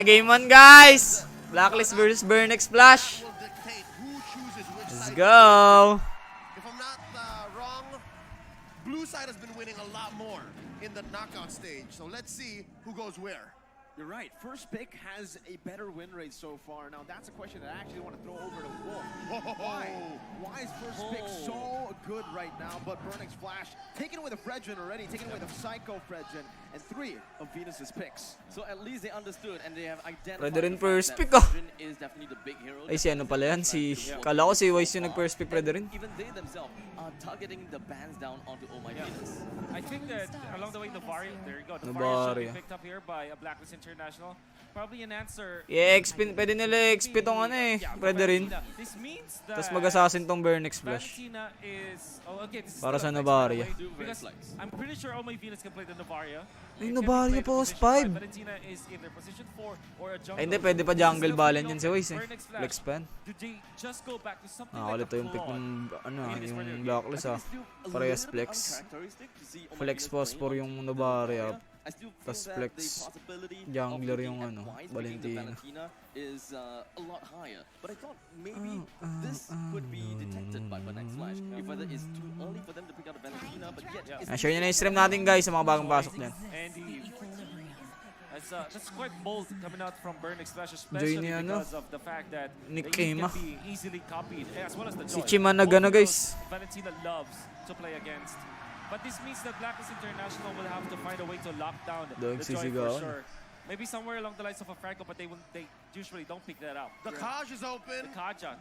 Game 1, guys! Blacklist versus BxF Flash. Let's go! If I'm not wrong, blue side has been winning a lot more in the knockout stage. So let's see who goes where. You're right. First pick has a better win rate so far. Now that's a question that I actually want to throw over to Wolf. Why? Why is first pick so good right now? But BxF Flash taking away the Fredgen already, taking away the Psycho Fredgen, and 3 of Venus's picks. So at least they understood and they have identified. Pwede rin the fact first that pick, ah. Fredgen is definitely the big hero. Ay, si ano pala yan? Kala ko si Wise yung nag-first pick, pwede rin. Even they themselves are targeting the bans down onto Oh My Venus. I think that along the way, Novari, there you go. Novari, Novari should be picked up here by a Blacklist International. Probably an answer. I-XP, pwede nila i-XP tong ano eh. Pwede rin. This means that Tapos mag-assassin tong BxF Flash. Valentina is, okay, this is Para sa still a Novaria. because I'm pretty sure Oh My Venus can play the Novaria. Ay, Novaria pa was 5. Valentina is either position 4 or a jungle. Ay, hindi. Pwede pa jungle balance yan si Wise eh. Flex pan. Do they just go back to something Nakakalito yung pick ng ano, yung Blacklist ah. Parehas flex. Flex phosphor yung Novaria. Tapos flex jungler yung ano, Valentina. Is a lot higher, but I thought maybe this could be detected by BxF Flash. If whether it's too early for them to pick out the Valentina, but yet Share nyo na yung stream natin, guys, sa mga bagong pasok dyan. And that's quite bold coming out from BxF Flash, especially because of the fact that they can be easily copied, as well as the Si Chima na gana, guys. Valentina loves to play against. But this means that Blacklist International will have to find a way to lock down the Joy for sure. Maybe somewhere along the lines of a Franco, but they usually don't pick that up. The Kaj is open. The Kaja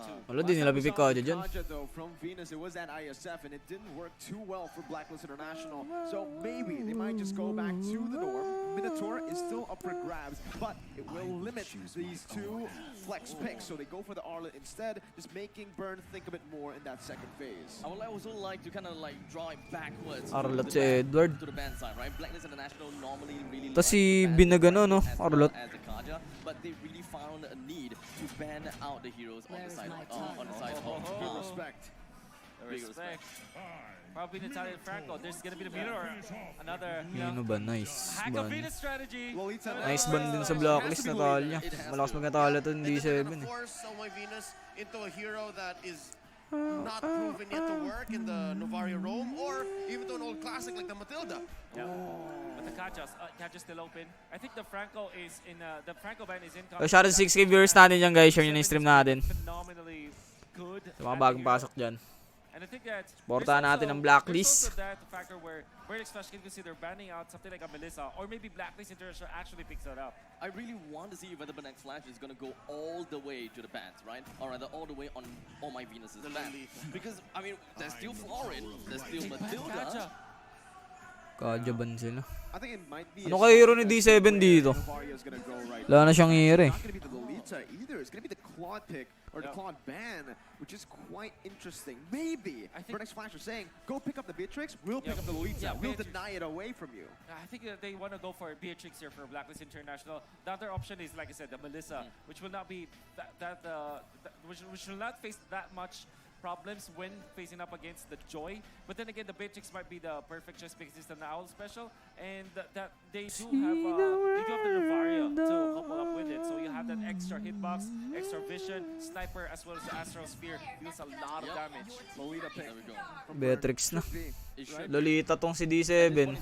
too. Wala din nila pipick Kaja dyan. Kaja though from Venus, it was at ISF and it didn't work too well for Blacklist International. So maybe they might just go back to the norm. Minotaur is still up for grabs, but it will limit these 2 flex picks. So they go for the Arlet instead, just making Burn think a bit more in that second phase. I would also like to kind of like draw it backwards Arlet si Edward. to the ban side, right? Blacklist International normally really Tapos si Binagano, no? Arlet. as the Kaja, but they really found a need to ban out the heroes on the side of Good respect. Respect. Probably Natalia and Franco. There's gonna be the meter or another. Ano ba? Nice Hack ban. of Venus strategy. Nice ban din sa Blacklist, Natalia. Malakas mag-Natalia to, hindi 7 eh. Force Oh My Venus into a hero that is not proven yet to work in the Novaria Rome, or even to an old classic like the Matilda. Yeah. But the Kaja's still open. I think the Franco is in the Franco ban is in. So, shout out to 6K viewers natin dyan, guys. Share nyo na yung stream natin. Phenomenally good. Sa mga bagong pasok dyan. And I think that supportahan natin ang Blacklist. There's also that factor where BxF Flash can consider banning out something like a Melissa, or maybe Blacklist International actually picks that up. I really want to see whether BxF Flash is going to go all the way to the bans, right? Or rather, all the way on All My Venus's ban. Because, I mean, there's still Florin, there's still Matilda. Kaja ban sila. I think it might be. Ano kaya hero ni D7 dito? Wala na siyang hero eh. It's not going to be the Lolita either. It's going to be the Claude pick or the Claude ban, which is quite interesting. Maybe BxF Flash are saying, go pick up the Beatrix, we'll pick up the Lolita. We'll deny it away from you. I think that they want to go for Beatrix here for Blacklist International. The other option is, like I said, the Melissa, which will not be which will not face that much problems when facing up against the Joy, but then again the Beatrix might be the perfect choice because it's an owl special, and that they do have the Novaria to couple up with it, so you have that extra hitbox, extra vision, sniper, as well as the Astral Sphere deals a lot of damage. Lolita pick. Beatrix na. Lolita tong si D7.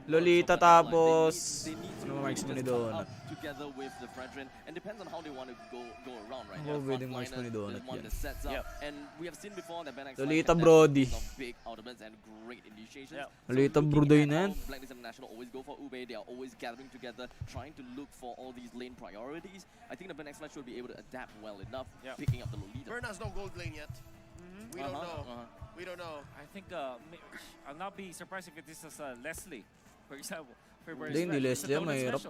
Lolita tapos ano marks mo ni Donut? Together with the Fredren, and depends on how they want to go around, right? Ano pwedeng marks mo ni Donut yan? And we have seen before that BxF Lolita Brody. big ultimates and great initiations. Lolita Brody na yan. Blacklist International always go for Ube. They are always gathering together, trying to look for all these lane priorities. I think the BxF Flash should be able to adapt well enough, picking up the Lolita. Burn has no gold lane yet. We don't know. We don't know. I think I'll not be surprised if this is Leslie, for example. Hindi Leslie, mahirap.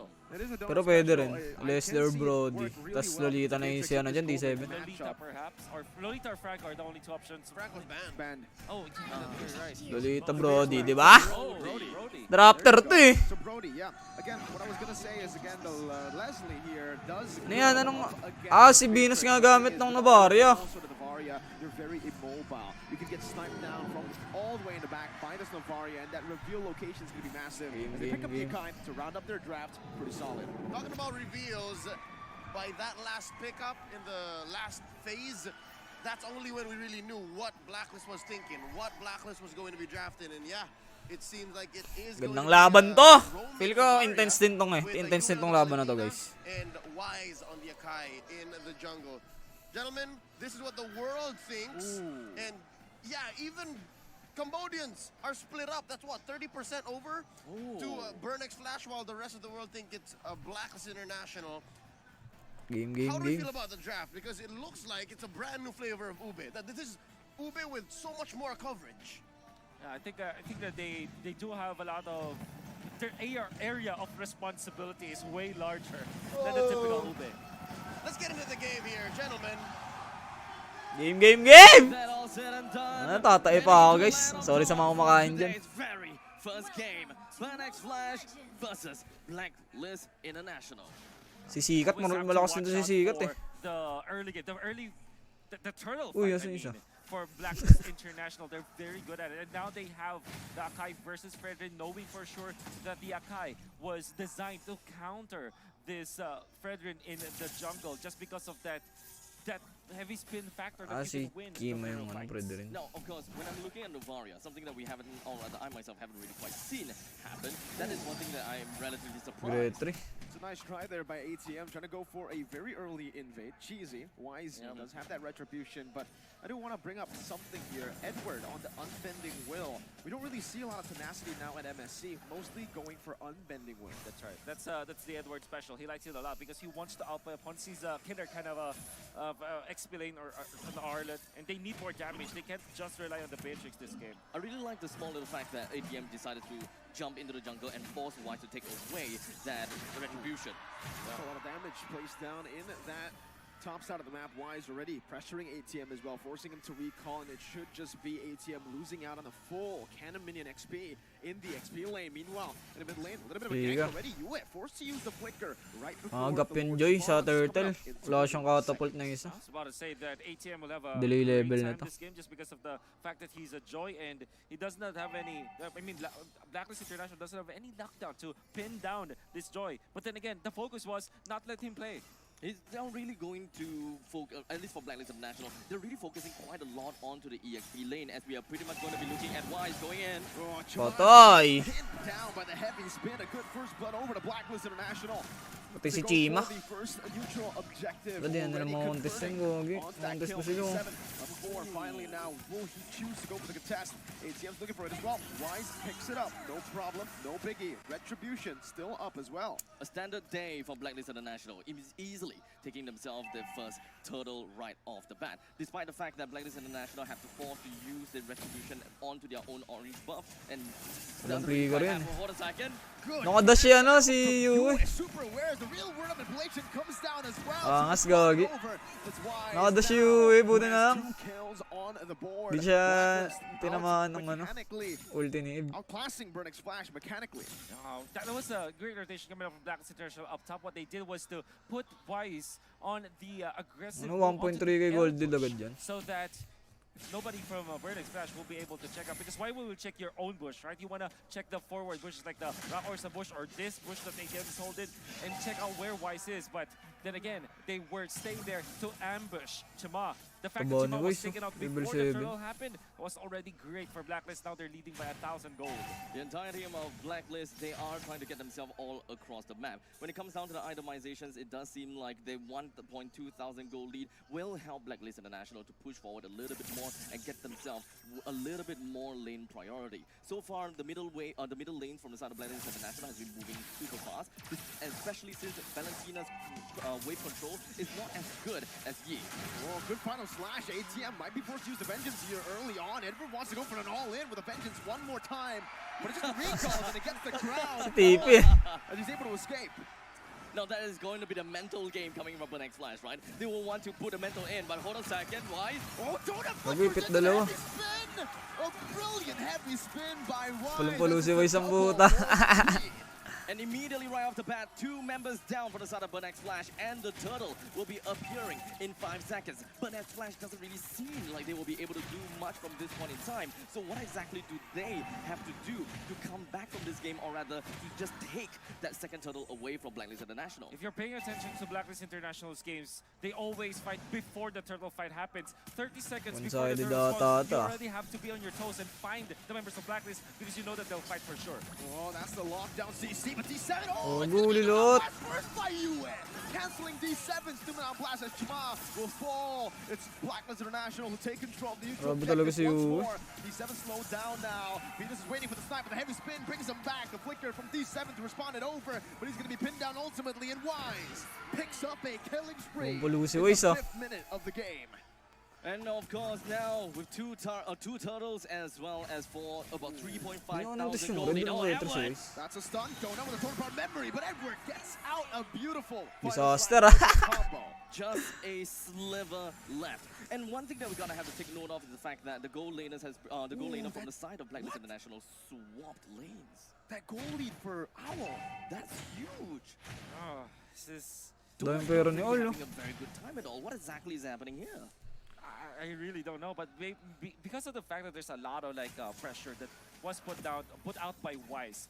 Pero pwede rin. Leslie or Brody. Tapos Lolita na yung siya na dyan, D7. Lolita perhaps, or Lolita or Franco are the only 2 options. Franco's banned. Oh, you're right. Lolita Brody, di ba? Oh, Brody. Drafter to eh. So Brody, yeah. Again, what I was gonna say is again the Leslie here does. Ano yan? Anong... si Venus nga gamit ng Novaria. Novaria, they're very immobile. You can get sniped down from all the way in the back by this Novaria, and that reveal location is going to be massive. As they pick up the Akai to round up their draft, pretty solid. Talking about reveals, by that last pickup in the last phase, that's only when we really knew what Blacklist was thinking, what Blacklist was going to be drafting, and yeah, it seems like it is going Gandang to laban be to. Roman Feel ko Novaria intense din tong with a intense din tong Yuan laban na to, Lina guys. And Wise on the Akai in the jungle. Gentlemen, this is what the world thinks. And yeah, even Cambodians are split up. That's what, 30% over to Burnex Flash, while the rest of the world think it's a Blacklist International. Game. How do we feel about the draft? Because it looks like it's a brand new flavor of Ube. That this is Ube with so much more coverage. Yeah, I think that they do have a lot of their area of responsibility is way larger than the typical Ube. Let's get into the game here, gentlemen. Game! That all said and done. Ano, tatay pa ako, guys. Sorry sa mga kumakain dyan. Today's very first game, Burnex Flash versus Blacklist International. Si Sikat, Always have to malakas watch nito si out Sikat for eh. The early game, the turtle Uy, fight, asan isa? for Blacklist International, they're very good at it. And now they have the Akai versus Fredrin, knowing for sure that the Akai was designed to counter this Fredrin in the jungle just because of that heavy spin factor that Si you can win. Kima the yung turtle ano, fights. pwede rin. Now, of course, when I'm looking at Novaria, something that we haven't, or rather I myself haven't really quite seen happen, that is one thing that I'm relatively Grade surprised. 3. It's a nice try there by ATM, trying to go for a very early invade. Cheesy. Wise does have that retribution, but I do want to bring up something here. Edward on the Unbending Will. We don't really see a lot of tenacity now at MSC, mostly going for Unbending Will. That's right. That's the Edward special. He likes it a lot because he wants to outplay once he's a killer kind of XP lane or an Arlet, and they need more damage. They can't just rely on the Beatrix this game. I really like the small little fact that ATM decided to jump into the jungle and force Wise to take away that retribution. A lot of damage placed down in that top side of the map. Wise already pressuring ATM as well, forcing him to recall, and it should just be ATM losing out on a full cannon minion XP in the XP lane. Meanwhile, in the mid lane, a little bit of a gank already. Yue forced to use the flicker right before Gap yun, Joy, sa turtle. Wala siyang catapult na isa. I was about to say that ATM will have a Delay great level na time to. this game just because of the fact that he's a Joy and he does not have any. I mean, Blacklist International doesn't have any knockdown to pin down this Joy. But then again, the focus was not let him play. They're really going to focus, at least for Blacklist International, they're really focusing quite a lot onto the EXP lane, as we are pretty much going to be looking at Wise going in. Patay! Pinned down by the heavy spin. A good first blood over to Blacklist International. Pati si Chima. Pwede yan nila ma-contest yan, Gogi. Contest pa sila. Finally now, will he choose to go for the contest? ATM's looking for it as well. Wise picks it up. No problem, no biggie. Retribution still up as well. A standard day for Blacklist International, easily taking themselves their first turtle right off the bat. Despite the fact that Blacklist International have to force to use their retribution onto their own orange buff, and Walang doesn't really trigger quite yan. happen for a second. Nakadash siya, no, si Yue. Super aware. The real word of manipulation comes down as well. Angas, Gogi. Nakadash si Yue, buti na lang. Di siya tinamaan ng ano, ulti ni Ib. Outclassing Burnex Flash mechanically. That was a great rotation coming up from Blacklist International up top. What they did was to put Wise on the aggressive. Ano, 1.3k gold deal agad dyan. So that nobody from Burnex Flash will be able to check out. Because why will you check your own bush, right? You want to check the forward bushes like the Rock Orsa bush or this bush that ATM is holding and check out where Wise is. But then again, they were staying there to ambush Chima. The fact that Chima was taken out before the turtle happened was already great for Blacklist. Now they're leading by 1,000 gold. The entire team of Blacklist, they are trying to get themselves all across the map. When it comes down to the itemizations, it does seem like they want the 0.2 thousand gold lead will help Blacklist International to push forward a little bit more and get themselves a little bit more lane priority. So far, the middle lane from the side of Blacklist International has been moving super fast, especially since Valentina's wave control is not as good as Yi. Oh, good final slash. ATM might be forced to use the Vengeance here early on. Edward wants to go for an all-in with a Vengeance one more time, but it's just a recall and it gets the crowd. And he's able to escape. Now that is going to be the mental game coming from the next Flash, right? They will want to put a mental in, but hold on a second, Wise. Oh, don't have Magpipit dalawa. A brilliant heavy spin by Wise. Palong-palo si Wise ang buta. And immediately right off the bat, 2 members down for the side of BxF Flash, and the turtle will be appearing in 5 seconds. BxF Flash doesn't really seem like they will be able to do much from this point in time. So what exactly do they have to do to come back from this game, or rather to just take that second turtle away from Blacklist International? If you're paying attention to Blacklist International's games, they always fight before the turtle fight happens. 30 seconds before the One-sided turtle spawns, you ata. already have to be on your toes and find the members of Blacklist because you know that they'll fight for sure. Oh, that's the lockdown CC, but D7, Oh, it's gonna be gulilot. the first by UN. Canceling D7's Numenal Blast as Chima will fall. It's Blacklist International who take control of the neutral Grabe talaga si objective once Yue. more. D7 slowed down now. Venus is waiting for the snipe, but the heavy spin brings him back. The flicker from D7 to respond it over, but he's going to be pinned down ultimately, and Wise picks up a killing spree in Pulusi the Wise, ah. 5th minute of the game. And of course now with two turtles as well as for about 3.5 Notice thousand yung gold. rin yung retro Edward, size. That's a stun. Donut with a total part memory, but Edward gets out a beautiful Disaster, combo. just a sliver left. And one thing that we're gonna have to take note of is the fact that the goal laner from the side of Blacklist International swapped lanes. That goal lead for Owl. That's huge. Oh, this is... Daming pera ni Ol, no? Having a very good time at all. What exactly is happening here? I really don't know, but because of the fact that there's a lot of like pressure that was put out by Wise.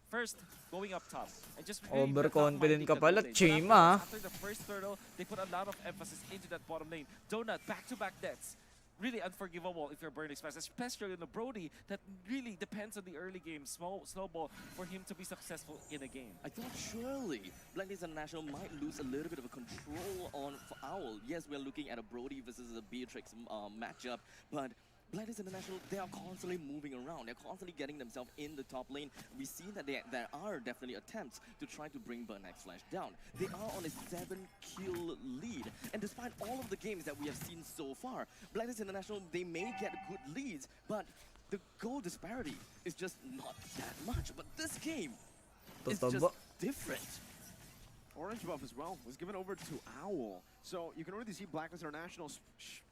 First, going up top and just really Overconfident ka not pala, minding the Chima. bottom lane. After the first turtle, they put a lot of emphasis into that bottom lane. Donut, back-to-back deaths. Really unforgivable if you're Burning Express, especially in the Brody that really depends on the early game snowball for him to be successful in a game. I thought surely Blacklist International might lose a little bit of a control on for Owl. Yes, we're looking at a Brody versus a Beatrix matchup, but Blacklist International, they are constantly moving around. They're constantly getting themselves in the top lane. We see that there are definitely attempts to try to bring BxF Flash down. They are on a 7-kill lead. And despite all of the games that we have seen so far, Blacklist International, they may get good leads, but the goal disparity is just not that much. But this game is just Tataba. different. Orange buff as well was given over to Owl. So you can already see Blacklist International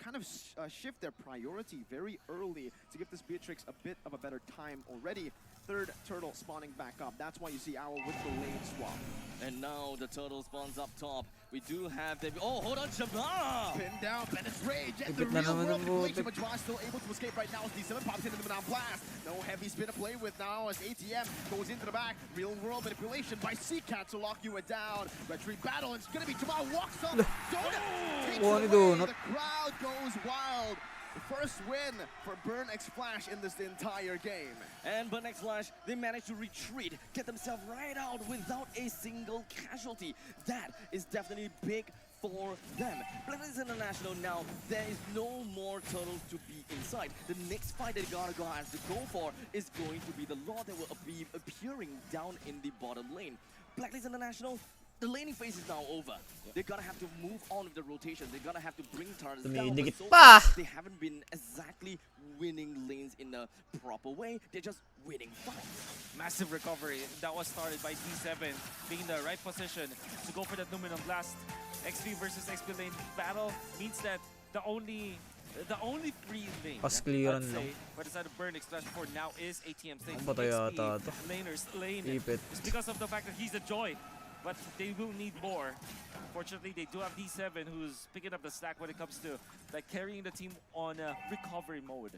kind of shift their priority very early to give this Beatrix a bit of a better time already. Third turtle spawning back up. That's why you see Owl with the lane swap. And now the turtle spawns up top. We do have the... Oh, hold on, Shabana! Pinned down, Bennett's rage, and the Ipit na real naman world ang manipulation, butik. but Josh still able to escape right now as D7 pops into the Numenal Blast. No heavy spin to play with now as ATM goes into the back. Real world manipulation by Seacat to lock you down. Retreat battle, and it's gonna be Jamal walks up. Donut takes Wani away. Donut. The crowd goes wild. The first win for BxF Flash in this entire game. And BxF Flash, they managed to retreat, get themselves right out without a single casualty. That is definitely big for them. Blacklist International now, there is no more turtles to be inside. The next fight that they're gonna have to go for is going to be the Lord that will be appearing down in the bottom lane. Blacklist International, the laning phase is now over. They're gonna have to move on with the rotation. They're gonna have to bring turrets down. But Dumidikit so pa. far, they haven't been exactly winning lanes in a proper way. They're just winning fights. Massive recovery that was started by D7 being in the right position to go for that Numenal Blast. XP versus XP lane battle means that the only free lane Pas I'd clearan say, lang. for the side of Burn Express for now is ATM's lane. Ang patay XP ata to. laner's lane. Ipit. It's because of the fact that he's a joy, but they will need more. Fortunately, they do have D7 who's picking up the slack when it comes to like carrying the team on recovery mode.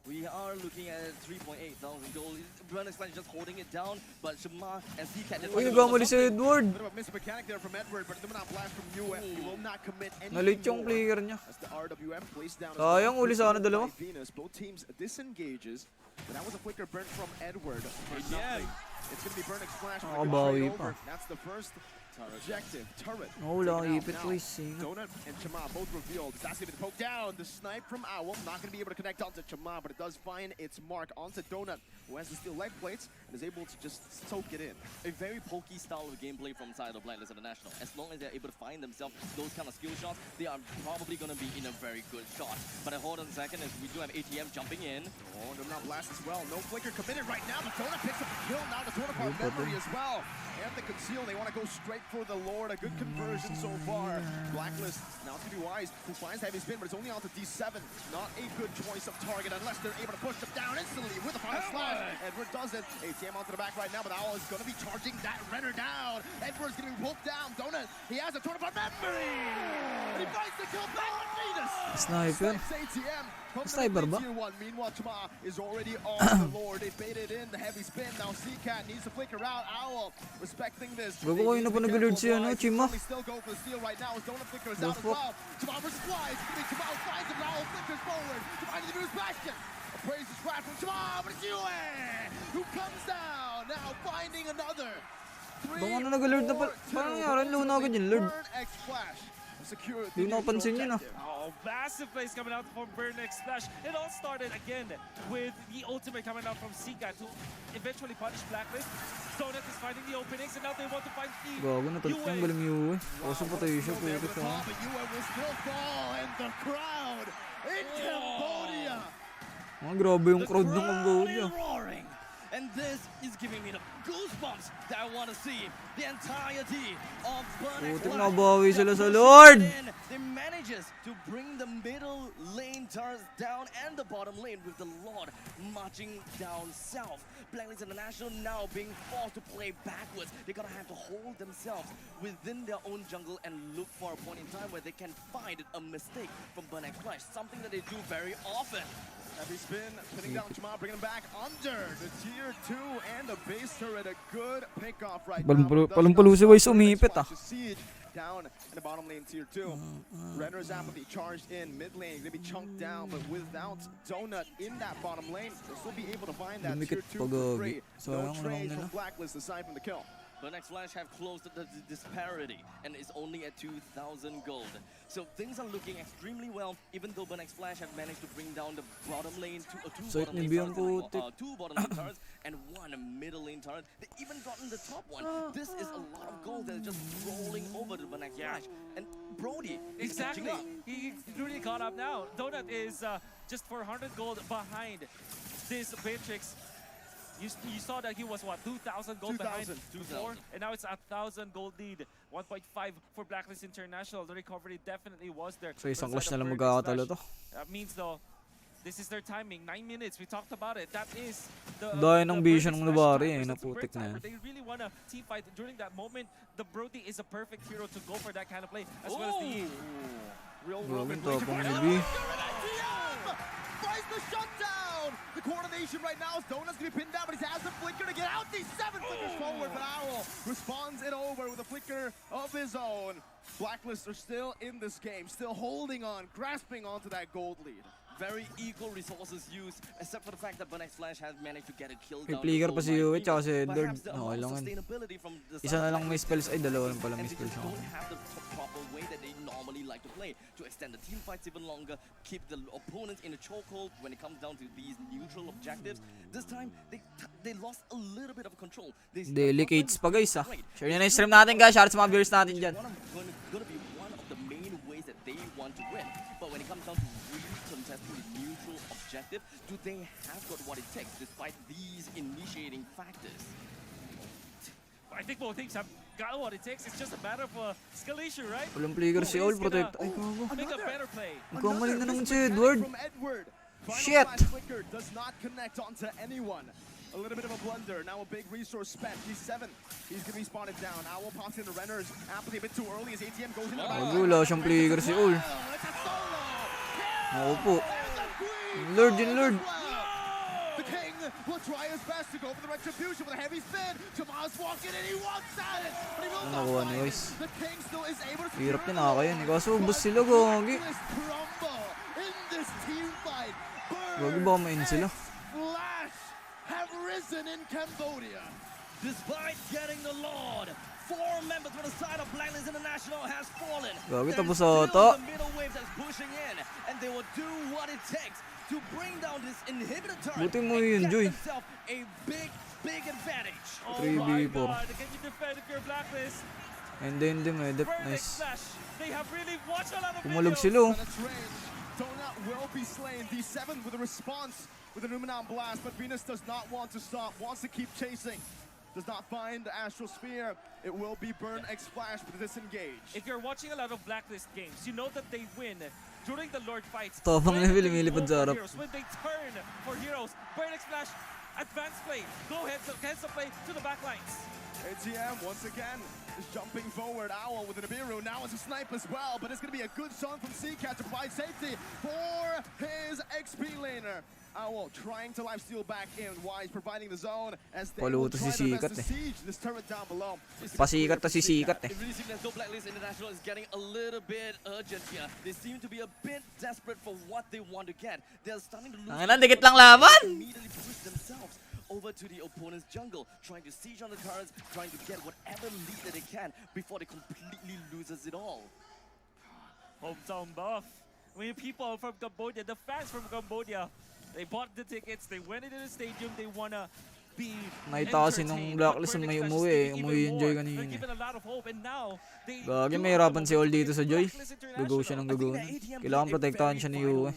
We are looking at 3.8 thousand gold. BxF Flash just holding it down, but Shama and Seacat... Uy, nagkamali si Edward. Bit of a missed mechanic there from Edward, but Numenal Blast from UF. He will not commit Nalit anything yung more. player niya. As the RWM placed down. Sayang, uli sana dalawa. Venus, both teams disengages, but that was a flicker burnt from Edward. For Yeah. nothing. It's going to be BxF Flash. Nakabawi pa. That's the first objective. Turret. Oh, wala taken kang ipit, out. Now, Luis. Sino? Donut and Chama both revealed. That's going to be the poke down. The snipe from Owl. Not going to be able to connect onto Chama, but it does find its mark onto Donut, who has the steel leg plates and is able to just soak it in. A very pokey style of gameplay from side of Blacklist International. As long as they're able to find themselves those kind of skill shots, they are probably going to be in a very good shot. But hold on a second, as we do have ATM jumping in. Oh, Numenal Blast as well. No flicker committed right now, but Donut picks up the kill. Now the total part memory as well. And the conceal, they want to go straight for the Lord. A good conversion so far. Blacklist now to be Wise, who finds heavy spin, but it's only onto D7. Not a good choice of target unless they're able to push them down instantly with a final slash. Edward does it. ATM onto the back right now, but Owl is going to be charging that Renner down. Edward's going to be pulled down. Donut, he has a tournament memory. And he finds the kill back on Venus. Sniper. ATM. Sniper ba? Meanwhile, Chama is already on the lord. They baited in the heavy spin. Now CCAT needs to flicker out. Owl respecting this. Gago kayo na pa nag-alert siya, no? Chima. Still go for the steal right now. Donut flickers out as well. Chama versus Flies. Chama finds him. Owl flickers forward. Chama into the news bastion. A praise is right from Chama, but it's Yue who comes down. Now finding another. Baka na nag-alert na pa. Parang nangyari, low na agad yung lord. Di na napansin yun, ah. Oh, massive plays coming out from Burn X Splash. It all started again with the ultimate coming out from Sika to eventually punish Blacklist. Donut is finding the openings and now they want to find Eve. Gago na talit yung galing Yue. Kaso patay siya, pwede ka. But Yue will still fall and the crowd in Cambodia. Mga grabe yung crowd ng Cambodia. Roaring. And this is giving me the goosebumps that I want to see. The entirety of Burn X Putik, Splash. nabawi sila sa Lord. Then they manages to bring the middle lane turns down and the bottom lane with the Lord marching down south. Blacklist International now being forced to play backwards. They're gonna have to hold themselves within their own jungle and look for a point in time where they can find a mistake from Burn X Splash, something that they do very often. Heavy spin, pinning down Chama, bringing him back under the tier 2 and the base turret. A good pick off right now. Palumpalo si Wise umipit, ah. Siege down in the bottom lane tier 2. Renner's apathy charged in mid lane, gonna be chunked down, but without Donut in that bottom lane, they'll still be able to find that tier 2 for free. No trades from Blacklist aside from the kill. Burn X Splash have closed the disparity and is only at 2,000 gold. So things are looking extremely well, even though Burn X Splash have managed to bring down the bottom lane to two bottom lane turrets and one middle lane turret. They even gotten the top one. This is a lot of gold that's just rolling over to Burn X Splash. And Brody is catching up. He's really caught up now. Donut is just 400 gold behind this Beatrix. You saw that he was, what, 2,000 gold behind before? And now it's a 1,000 gold lead. 1.5 for Blacklist International. The recovery definitely was there. So isang clash na lang magkakatalo to. That means though, this is their timing. 9 minutes, we talked about it. That is the Dahil ng vision ng Nabari, naputik na yan. They really want a team fight during that moment. The Brody is a perfect hero to go for that kind of play. As well as the real Roman Roman tapang ni B. Finds the shutdown! The coordination right now is Donut's gonna be pinned down, but he has the flicker to get out. These 7 flickers forward, but Owl responds it over with a flicker of his own. Blacklist are still in this game, still holding on, grasping onto that gold lead. Very equal resources used, except for the fact that Burn X Splash has managed to get a kill down. Flicker pa si Yue, tsaka si Edward. Perhaps the Okay lang yun. sustainability from the Isa na lang may spells, ay dalawa lang pala and may they spells. just don't have the proper way that they normally like to play to extend the team fights even longer, keep the opponents in a chokehold when it comes down to these neutral objectives. This time they lost a little bit of control. Delicates pa guys, ah. Share nyo na yung stream natin guys, shout out sa mga viewers natin dyan. Gonna be one of the main ways that they want to win. But when it comes down to really contesting the neutral objective, do they have got what it takes despite these initiating factors? I think both teams have got what it takes. It's just a matter of escalation, right? Walang flicker si All, protect. Ay, kago. Make a better play. Nagkamali na naman si Edward. Shit! Flicker does not connect onto anyone. A little bit of a blunder. Now a big resource spent. He's 7. He's going to be spotted down. Owl pops into Renner's. Apathy a bit too early as ATM goes into the back. Wala siyang flicker si All. Oo po. Lord yun, Lord. The King will try his best to go for the retribution with a heavy spin. Jamal's walking in. He wants at it. But he will not Nakuha find ni it. Wise. The King still is able to Hirap niya nakakayan. Kaso ubos sila, gagi. crumble in this team fight. Gagi baka ma-in sila. Flash have risen in Cambodia. Despite getting the Lord, 4 members from the side of Blacklist International has fallen. Gagi, There's tapos still ata. the middle wave that's pushing in, and they will do what it takes to bring down this inhibitor turret Buti mo and yun, get Joy. themselves a big advantage. Oh 3v4. my god, can you defend if you're Blacklist? And then medep, Burn X nice. Splash. They have really watched a lot of Pumalog videos. sila, oh. That's range. Donut will be slain. D7 with a response with a Numenon blast, but Venus does not want to stop, wants to keep chasing. Does not find the Astral Sphere. It will be Burn X Splash, but disengage. If you're watching a lot of Blacklist games, you know that they win during the Lord fights. Tapang When level, they lumilipad go sa for harap. heroes, when they turn for heroes, Burn X Splash advanced play. Go heads up play to the back lines. ATM once again is jumping forward. Owl with an Abiru. Now it's a snipe as well, but it's going to be a good song from CCAT to provide safety for his XP laner. Owl trying to lifesteal back in. Wise providing the zone as they will Paluto try si their best Sikat to siege this turret down below. Pasikat to si Sikat eh. It really seems as though Blacklist International is getting a little bit urgent here. They seem to be a bit desperate for what they want to get. They're starting to lose. Ang ina, dikit lang laban! Immediately push themselves over to the opponent's jungle, trying to siege on the turrets, trying to get whatever lead that they can before they completely loses it all. Hometown buff. I mean, people from Cambodia, the fans from Cambodia, they bought the tickets, they went into the stadium, they wanna be Nakita kasi nung Blacklist may umuwi eh. Umuwi yung Joy kanina. Gagi, may hirapan si All dito sa Joy. Gugo siya ng gugo. Kailangan protektahan siya ni Yue.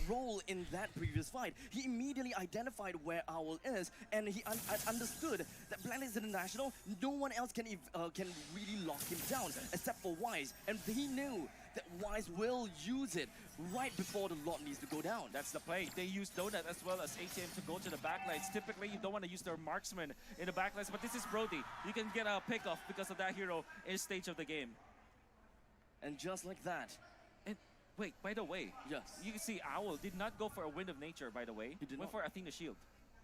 He immediately identified where Owl is, and he understood that Blacklist International, no one else can really lock him down except for Wise, and he knew that Wise will use it right before the lot needs to go down. That's the play. They use Donut as well as ATM to go to the backlines. Typically, you don't want to use their marksman in the backlines, but this is Brody. You can get a pick-off because of that hero in stage of the game. And just like that. And wait, by the way, yes, you can see Owl did not go for a Wind of Nature, by the way. He did went not. for Athena Shield.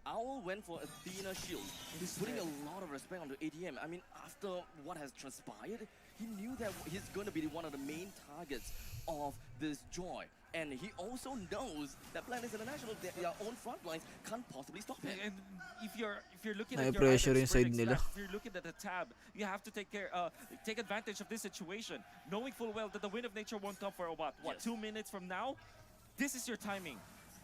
Owl went for Athena Shield. He's putting a lot of respect on the ADM. I mean, after what has transpired, he knew that he's going to be one of the main targets of this Joy. And he also knows that Blacklist International, their own front lines, can't possibly stop him. And if you're looking May at your pressure items, inside Verdict nila. Slash, if you're looking at the tab, you have to take advantage of this situation, knowing full well that the Wind of Nature won't come for what? Yes. 2 minutes from now? This is your timing.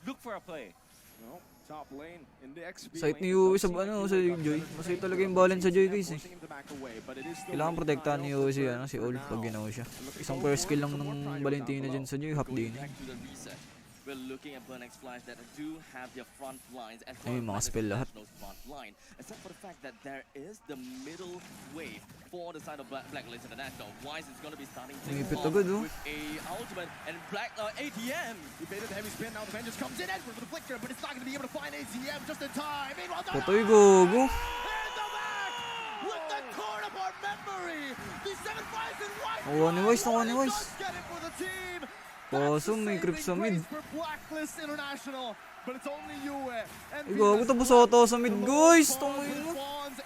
Look for a play. No, top lane in the XP Site ni lane. Yue sa Joy. Masaya talaga yung balance sa Joy guys eh. Kailangan protektahan ni Yue si All pag ginawa siya. Isang first kill lang ng Valentina dyan sa Joy, half din eh. Back to the reset. We're looking at Burnex Flash that do have their front lines as Ay, mga spell lahat. front line, except for the fact that there is the middle wave for the side of Blacklist International. Wise is going to be starting things Umipit off agad, oh. with a ultimate and ATM. He baited the heavy spin, now the Vengeance comes in, Edward with the flicker, but it's not going to be able to find ATM just in time. Meanwhile, Patay, gogo. in the back with the core of our memory. The 7-5 and Wise. Nakuha ni Wise, nakuha ni Wise. Let's get it for the team. Kaso may creep sa mid. For Blacklist International, but it's only Yue. Ay, gago, tapos auto sa mid, guys. Tangin mo.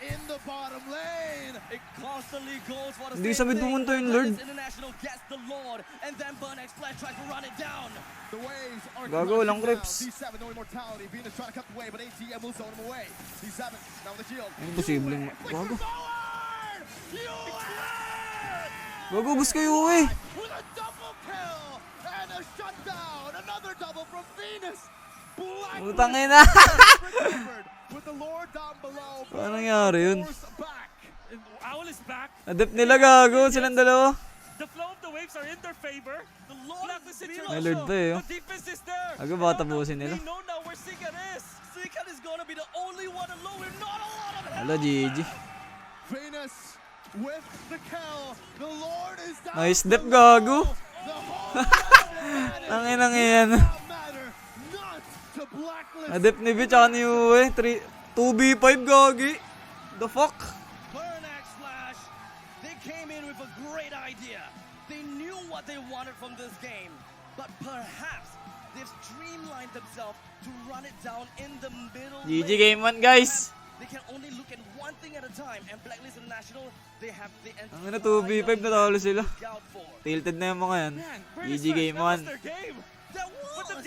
In the bottom lane. It constantly goes for the Hindi same sa mid thing. pumunta yung Lord. Blacklist International gets the Lord, and then Burnex Flash tries to run it down. The waves are Gago, walang crashing creeps. down. C7, no immortality. Venus trying to cut the way, but ATM will zone him away. C7, now the shield. Imposible. Gago. Forward! Gago, bus kayo eh. With a double kill and a shutdown. Another double from Venus. Utang ina. With the Lord down below. Paano nangyari yun? Force back. Owl is back. Adep nila, gago. Silang dalawa. The flow of the waves are in their favor. The Lord Blacklist May Lord pa eh, oh. The defense is there. Aga, baka tapusin nila. They know now where Sikat is. Sikat is going to be the only one alone with not a lot of help. Hala, GG. Venus with the kill. The Lord is down. Nice dep, gago. The whole Ang inang yan. matter not to Blacklist. Adep ni B tsaka ni Yue. 2v5 gagi. The fuck? Burnex Flash, they came in with a great idea. They knew what they wanted from this game, but perhaps they've streamlined themselves to run it down in the middle. GG lane. game 1 guys. They can only look at one thing at a time, and Blacklist International, they have the Ang ina, 2v5 na talo sila. scout for. Tilted na yung mga yan. Man, GG Burnex game Flash, that was 1. their game. That But the was